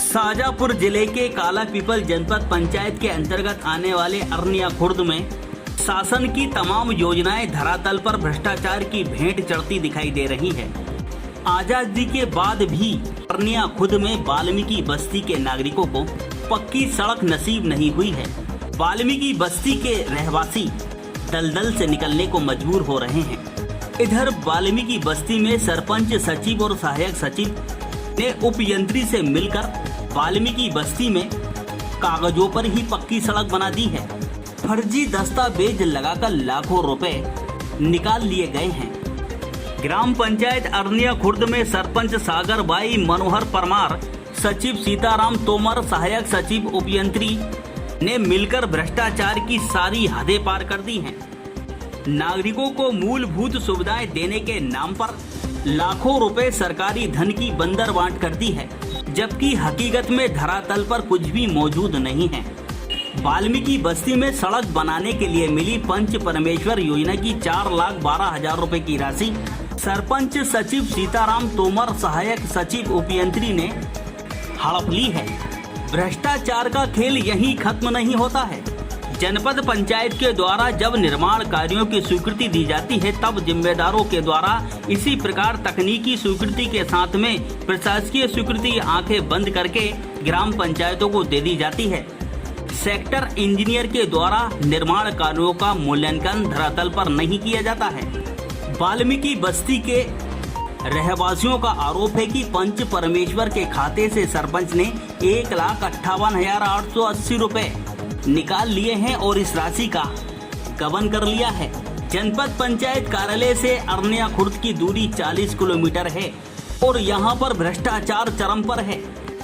शाजापुर जिले के कालापीपल जनपद पंचायत के अंतर्गत आने वाले अरनिया खुर्द में शासन की तमाम योजनाएं धरातल पर भ्रष्टाचार की भेंट चढ़ती दिखाई दे रही है। आजादी के बाद भी अरनिया खुर्द में वाल्मीकि बस्ती के नागरिकों को पक्की सड़क नसीब नहीं हुई है। वाल्मीकि बस्ती के रहवासी दलदल से निकलने को मजबूर हो रहे हैं। इधर वाल्मीकि बस्ती में सरपंच, सचिव और सहायक सचिव ने उपयंत्री से मिलकर वाल्मीकि बस्ती में कागजों पर ही पक्की सड़क बना दी है। फर्जी दस्तावेज लगाकर लाखों रुपए निकाल लिए गए हैं। ग्राम पंचायत अरनिया खुर्द में सरपंच सागर बाई, मनोहर परमार, सचिव सीताराम तोमर, सहायक सचिव, उपयंत्री ने मिलकर भ्रष्टाचार की सारी हदें पार कर दी हैं। नागरिकों को मूलभूत सुविधाएं देने के नाम पर लाखों रुपए सरकारी धन की बंदर बांट कर दी है, जबकि हकीकत में धरातल पर कुछ भी मौजूद नहीं है। वाल्मीकि बस्ती में सड़क बनाने के लिए मिली पंच परमेश्वर योजना की 4,12,000 रुपए की राशि सरपंच, सचिव सीताराम तोमर, सहायक सचिव, उपयंत्री ने हड़प ली है। भ्रष्टाचार का खेल यहीं खत्म नहीं होता है। जनपद पंचायत के द्वारा जब निर्माण कार्यों की स्वीकृति दी जाती है, तब जिम्मेदारों के द्वारा इसी प्रकार तकनीकी स्वीकृति के साथ में प्रशासकीय स्वीकृति आंखें बंद करके ग्राम पंचायतों को दे दी जाती है। सेक्टर इंजीनियर के द्वारा निर्माण कार्यों का मूल्यांकन धरातल पर नहीं किया जाता है। वाल्मीकि बस्ती के रहवासियों का आरोप है कि पंच परमेश्वर के खाते से सरपंच ने 1,58,880 रुपए निकाल लिए हैं और इस राशि का गबन कर लिया है। जनपद पंचायत कार्यालय से अरनिया खुर्द की दूरी 40 किलोमीटर है और यहां पर भ्रष्टाचार चरम पर है।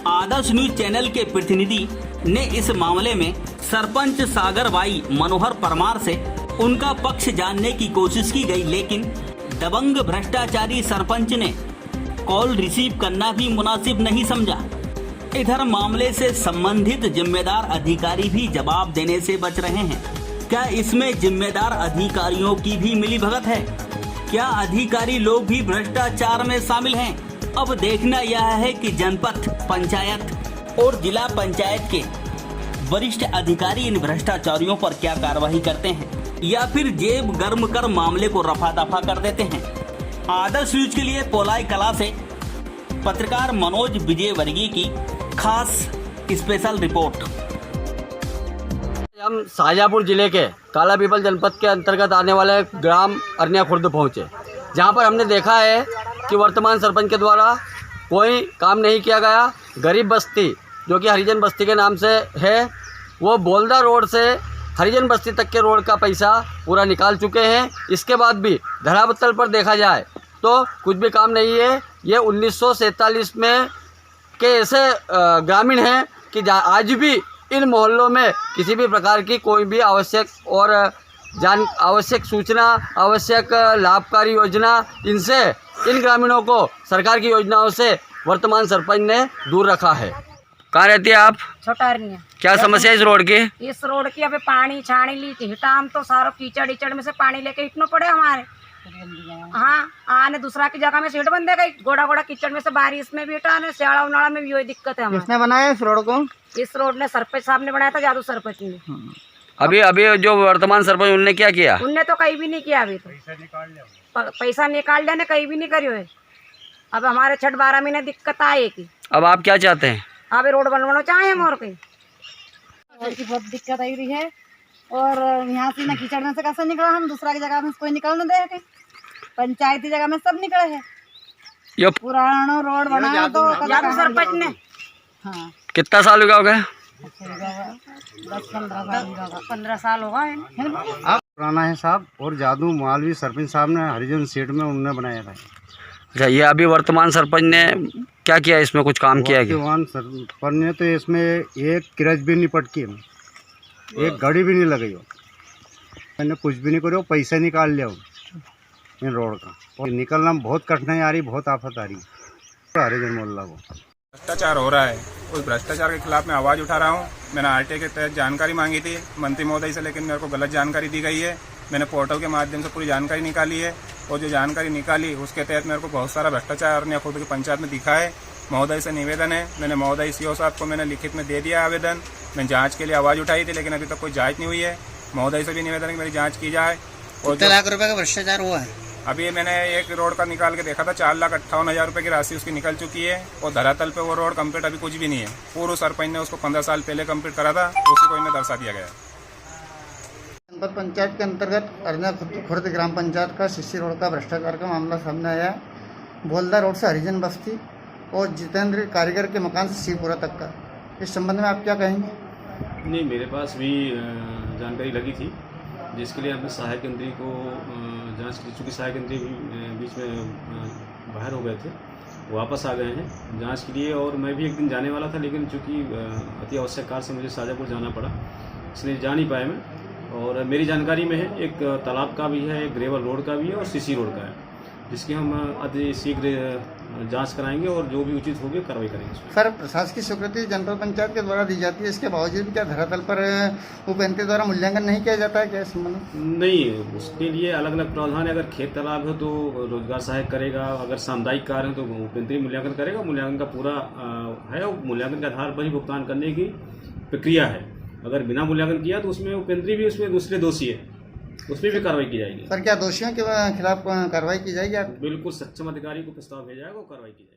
आदर्श न्यूज चैनल के प्रतिनिधि ने इस मामले में सरपंच सागर बाई, मनोहर परमार से उनका पक्ष जानने की कोशिश की गई, लेकिन दबंग भ्रष्टाचारी सरपंच ने कॉल रिसीव करना भी मुनासिब नहीं समझा। इधर मामले से संबंधित जिम्मेदार अधिकारी भी जवाब देने से बच रहे हैं। क्या इसमें जिम्मेदार अधिकारियों की भी मिलीभगत है? क्या अधिकारी लोग भी भ्रष्टाचार में शामिल हैं? अब देखना यह है कि जनपद पंचायत और जिला पंचायत के वरिष्ठ अधिकारी इन भ्रष्टाचारियों पर क्या कार्रवाई करते हैं या फिर जेब गर्म कर मामले को रफा दफा कर देते हैं। आदर्श न्यूज के लिए पोलाई कला से पत्रकार मनोज विजयवर्गीय की खास स्पेशल रिपोर्ट। हम शाजापुर जिले के कालापीपल जनपद के अंतर्गत आने वाले ग्राम अरनिया खुर्द पहुंचे, जहां पर हमने देखा है कि वर्तमान सरपंच के द्वारा कोई काम नहीं किया गया। गरीब बस्ती जो कि हरिजन बस्ती के नाम से है, वो बोलदा रोड से हरिजन बस्ती तक के रोड का पैसा पूरा निकाल चुके हैं। इसके बाद भी धरातल पर देखा जाए तो कुछ भी काम नहीं है। ये 1947 में के ऐसे ग्रामीण हैं कि आज भी इन मोहल्लों में किसी भी प्रकार की कोई भी आवश्यक सूचना, आवश्यक लाभकारी योजना, इनसे इन ग्रामीणों को सरकार की योजनाओं से वर्तमान सरपंच ने दूर रखा है। कहाँ रहती है आप? छोटा अरनिया। क्या समस्या है इस रोड की? इस रोड की अभी पानी छानी ली थी, हिटाम तो सारा कीचड़ में से पानी लेके इतना पड़े हमारे। हाँ, आने दूसरा की जगह में सीट बन दे गई, गोड़ा गोड़ा कीचड़ में से बारिश में भी हटाने, सियाड़ा उनाड़ा में भी वही दिक्कत है हमारे। किसने बनाया इस रोड को? इस रोड ने सरपंच साहब ने बनाया था, जादू सरपंच ने। अभी जो वर्तमान सरपंच उनने क्या किया? उनने तो कहीं भी नहीं किया। अभी तो पैसा निकाल लिया, कहीं भी नहीं करी हुए। अब हमारे 6-12 महीने दिक्कत आएगी। अब आप क्या चाहते हैं? अभी रोड बनवाना चाहे हम और कहीं। रोड की बहुत दिक्कत आई रही है और यहाँ से ना कीचड़ में से कैसे निकला, हम दूसरा की जगह में कोई निकल न दे। पंचायती जगह में सब निकले है। ये पुराना रोड बनाया तो जादू सरपंच ने। हाँ, कितना साल हो गया? 10-15 साल होगा। पुराना है साहब, और जादू मालवी सरपंच साहब ने हरिजन सीट में उन्होंने बनाया था। अच्छा, ये अभी वर्तमान सरपंच ने क्या किया, इसमें कुछ काम किया? वर्तमान सरपंच ने तो इसमें एक किरच भी नहीं पटकी, एक घड़ी भी नहीं लगाई, मैंने कुछ भी नहीं करो, पैसा निकाल लिया इन रोड का, और निकलना बहुत कठिनाई आ रही, बहुत आफत आ रही है हरिजन मोहल्ला को। भ्रष्टाचार हो रहा है, उस भ्रष्टाचार के खिलाफ मैं आवाज़ उठा रहा हूँ। मैंने आरटीआई के तहत जानकारी मांगी थी मंत्री महोदय से, लेकिन मेरे को गलत जानकारी दी गई है। मैंने पोर्टल के माध्यम से पूरी जानकारी निकाली है और जो जानकारी निकाली उसके तहत मेरे को बहुत सारा भ्रष्टाचार अरनिया खुर्द की पंचायत में दिखा है। महोदय से निवेदन है, मैंने महोदय सीओ साहब को मैंने लिखित में दे दिया आवेदन। मैं जांच के लिए आवाज़ उठाई थी, लेकिन अभी तक कोई जांच नहीं हुई है। महोदय से भी निवेदन है कि मेरी जांच की जाए। और कितने लाख रुपए का भ्रष्टाचार हुआ है? अभी मैंने एक रोड का निकाल के देखा था, 4,58,000 रुपये की राशि उसकी निकल चुकी है और धरातल पे वो रोड कंप्लीट अभी कुछ भी नहीं है। पूर्व सरपंच ने उसको 15 साल पहले कंप्लीट करा था, उसी को इन्हें दर्शा दिया गया। जनपद पंचायत के अंतर्गत अरनिया खुर्द ग्राम पंचायत का सीसी रोड का भ्रष्टाचार का मामला सामने आया है। बोलदा रोड से हरिजन बस्ती और जितेंद्र कारीगर के मकान से शिवपुरा तक का। इस संबंध में आप क्या कहेंगे? नहीं, मेरे पास भी जानकारी लगी थी, जिसके लिए हमने सहायक केंद्रीय को जांच की। चूँकि सहायक केंद्रीय भी बीच में बाहर हो गए थे, वापस आ गए हैं जांच के लिए। और मैं भी एक दिन जाने वाला था, लेकिन चूँकि अति आवश्यक कार्य से मुझे शाजापुर जाना पड़ा, इसलिए जा नहीं पाया मैं। और मेरी जानकारी में है एक तालाब का भी है, एक ग्रेवल रोड का भी है और सीसी रोड का है, जिसकी हम अति शीघ्र जांच कराएंगे और जो भी उचित होगी कार्रवाई करेंगे। सर, प्रशासकीय स्वीकृति जनपद पंचायत के द्वारा दी जाती है, इसके बावजूद भी क्या धरातल पर उपयंत्री द्वारा मूल्यांकन नहीं किया जाता है क्या इस संबंध में? नहीं, उसके लिए अलग अलग प्रावधान है। अगर खेत तालाब है तो रोजगार सहायक करेगा, अगर सामुदायिक कार्य है तो उपयंत्री मूल्यांकन करेगा। मूल्यांकन का पूरा है, मूल्यांकन के आधार पर ही भुगतान करने की प्रक्रिया है। अगर बिना मूल्यांकन किया तो उसमें उपयंत्री भी उसमें दूसरे दोषी है, उसमें भी कार्रवाई की जाएगी। सर, क्या दोषियों के खिलाफ कार्रवाई की जाएगी? बिल्कुल, सक्षम अधिकारी को प्रस्ताव भेजा जाएगा, वो कार्रवाई की जाएगी।